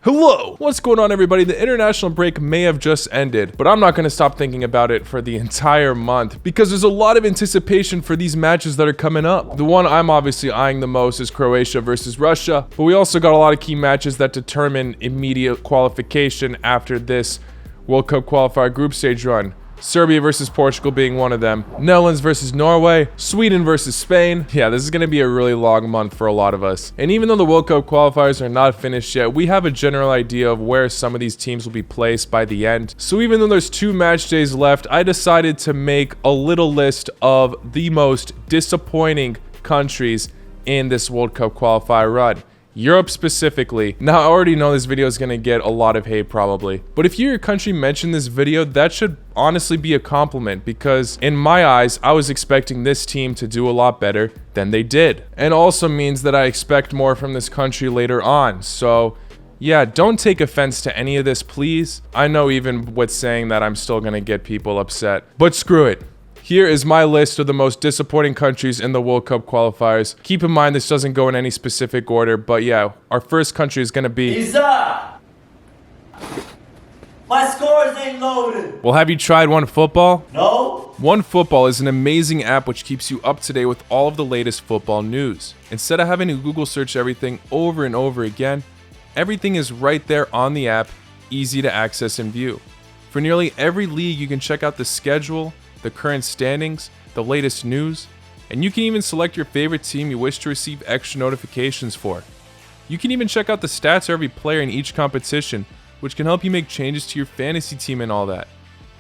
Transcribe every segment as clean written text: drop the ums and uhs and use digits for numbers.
Hello! What's going on, everybody? The international break may have just ended, but I'm not going to stop thinking about it for the entire month because there's a lot of anticipation for these matches that are coming up. The one I'm obviously eyeing the most is Croatia versus Russia, but we also got a lot of key matches that determine immediate qualification after this World Cup qualifier group stage run. Serbia versus Portugal being one of them. Netherlands versus Norway. Sweden versus Spain. Yeah, this is going to be a really long month for a lot of us. And even though the World Cup qualifiers are not finished yet, we have a general idea of where some of these teams will be placed by the end. So even though there's 2 match days left, I decided to make a little list of the most disappointing countries in this World Cup qualifier run. Europe specifically. Now, I already know this video is going to get a lot of hate probably, but if your country mentioned this video, that should honestly be a compliment because in my eyes, I was expecting this team to do a lot better than they did. And also means that I expect more from this country later on. So yeah, don't take offense to any of this, please. I know even with saying that, I'm still going to get people upset, but screw it. Here is my list of the most disappointing countries in the World Cup qualifiers. Keep in mind this doesn't go in any specific order, but yeah, our first country is going to be... Isa! My scores ain't loaded! Well, have you tried OneFootball? No? OneFootball is an amazing app which keeps you up to date with all of the latest football news. Instead of having to Google search everything over and over again, everything is right there on the app, easy to access and view. For nearly every league, you can check out the schedule, the current standings, the latest news, and you can even select your favorite team you wish to receive extra notifications for. You can even check out the stats of every player in each competition, which can help you make changes to your fantasy team and all that.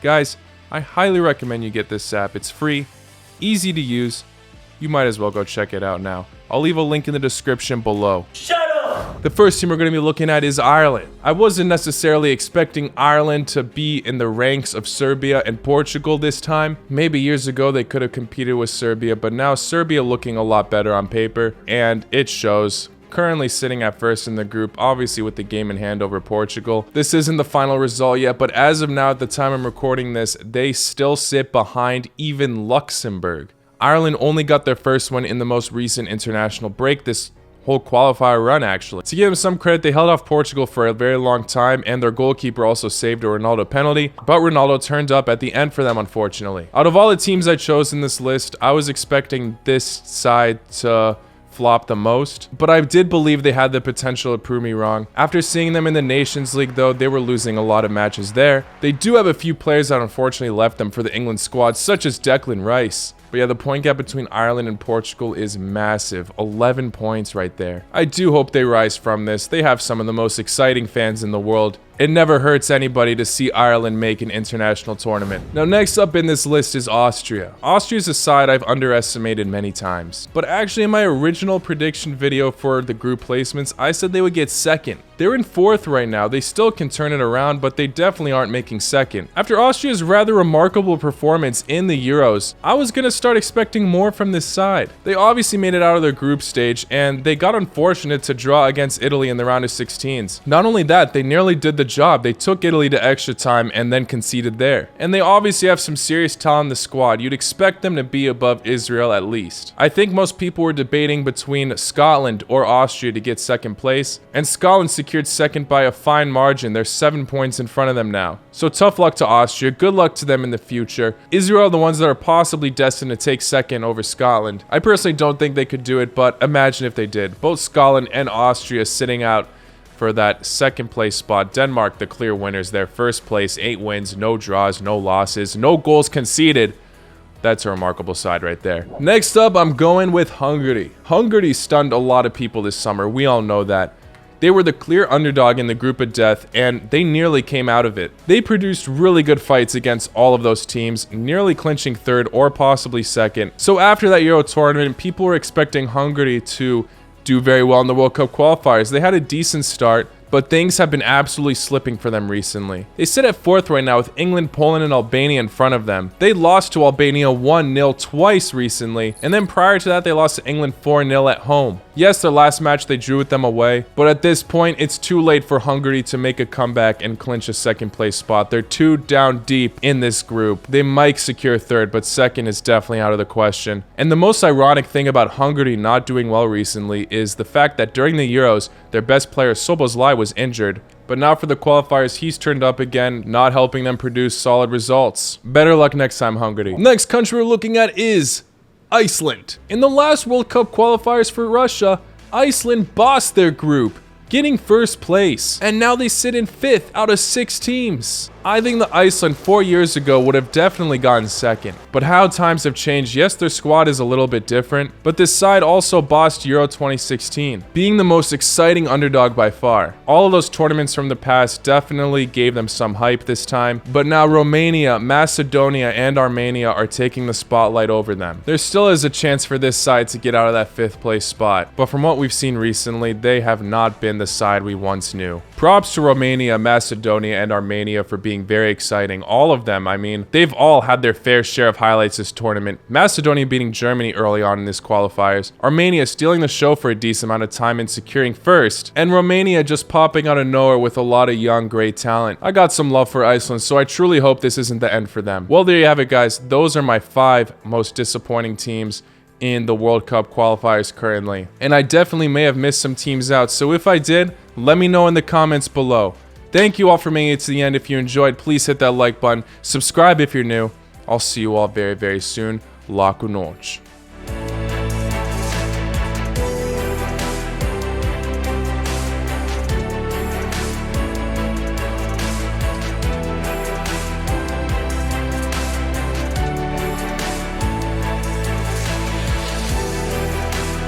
Guys, I highly recommend you get this app. It's free, easy to use. You might as well go check it out now. I'll leave a link in the description below. Shut up! The first team we're going to be looking at is Ireland. I wasn't necessarily expecting Ireland to be in the ranks of Serbia and Portugal this time. Maybe years ago they could have competed with Serbia, but now Serbia looking a lot better on paper, and it shows. Currently sitting at first in the group, obviously with the game in hand over Portugal. This isn't the final result yet, but as of now, at the time I'm recording this, they still sit behind even Luxembourg. Ireland only got their first one in the most recent international break this whole qualifier run, actually. To give them some credit, they held off Portugal for a very long time, and their goalkeeper also saved a Ronaldo penalty, but Ronaldo turned up at the end for them, unfortunately. Out of all the teams I chose in this list, I was expecting this side to flop the most, but I did believe they had the potential to prove me wrong. After seeing them in the Nations League, though, they were losing a lot of matches there. They do have a few players that unfortunately left them for the England squad, such as Declan Rice. But yeah, the point gap between Ireland and Portugal is massive. 11 points right there. I do hope they rise from this. They have some of the most exciting fans in the world. It never hurts anybody to see Ireland make an international tournament. Now, next up in this list is Austria. Austria is a side I've underestimated many times. But actually, in my original prediction video for the group placements, I said they would get second. They're in 4th right now. They still can turn it around, but they definitely aren't making second. After Austria's rather remarkable performance in the Euros, I was going to start expecting more from this side. They obviously made it out of their group stage, and they got unfortunate to draw against Italy in the round of 16s. Not only that, they nearly did the job. They took Italy to extra time and then conceded there. And they obviously have some serious talent in the squad. You'd expect them to be above Israel at least. I think most people were debating between Scotland or Austria to get second place, and Scotland secured second by a fine margin. They're 7 points in front of them now. So tough luck to Austria. Good luck to them in the future. Israel are the ones that are possibly destined to take second over Scotland. I personally don't think they could do it, but imagine if they did. Both Scotland and Austria sitting out for that second place spot. Denmark, the clear winners there. First place, 8 wins, no draws, no losses, no goals conceded. That's a remarkable side right there. Next up, I'm going with Hungary. Hungary stunned a lot of people this summer. We all know that. They were the clear underdog in the group of death, and they nearly came out of it. They produced really good fights against all of those teams, nearly clinching 3rd or possibly 2nd. So after that Euro tournament, people were expecting Hungary to do very well in the World Cup qualifiers. They had a decent start, but things have been absolutely slipping for them recently. They sit at 4th right now with England, Poland, and Albania in front of them. They lost to Albania 1-0 twice recently, and then prior to that they lost to England 4-0 at home. Yes, their last match they drew with them away, but at this point it's too late for Hungary to make a comeback and clinch a second place spot. They're too down deep in this group. They might secure 3rd, but 2nd is definitely out of the question. And the most ironic thing about Hungary not doing well recently is the fact that during the Euros, their best player Szoboszlai was injured, But now for the qualifiers, he's turned up again, not helping them produce solid results. Better luck next time, Hungary. Next country we're looking at is Iceland. In the last World Cup qualifiers for Russia, Iceland bossed their group, getting first place, and now they sit in 5th out of 6 teams. I think the Iceland 4 years ago would have definitely gotten second. But how times have changed, yes, their squad is a little bit different, but this side also bossed Euro 2016, being the most exciting underdog by far. All of those tournaments from the past definitely gave them some hype this time, but now Romania, Macedonia, and Armenia are taking the spotlight over them. There still is a chance for this side to get out of that 5th place spot, but from what we've seen recently, they have not been the side we once knew. Props to Romania, Macedonia, and Armenia for being very exciting. All of them, I mean, they've all had their fair share of highlights this tournament. Macedonia beating Germany early on in this qualifiers, Armenia stealing the show for a decent amount of time and securing first, and Romania just popping out of nowhere with a lot of young, great talent. I got some love for Iceland, so I truly hope this isn't the end for them. Well, there you have it, guys. Those are my 5 most disappointing teams in the World Cup qualifiers currently. And I definitely may have missed some teams out, so if I did, let me know in the comments below. Thank you all for making it to the end. If you enjoyed, please hit that like button. Subscribe if you're new. I'll see you all very, very soon. La cu noite.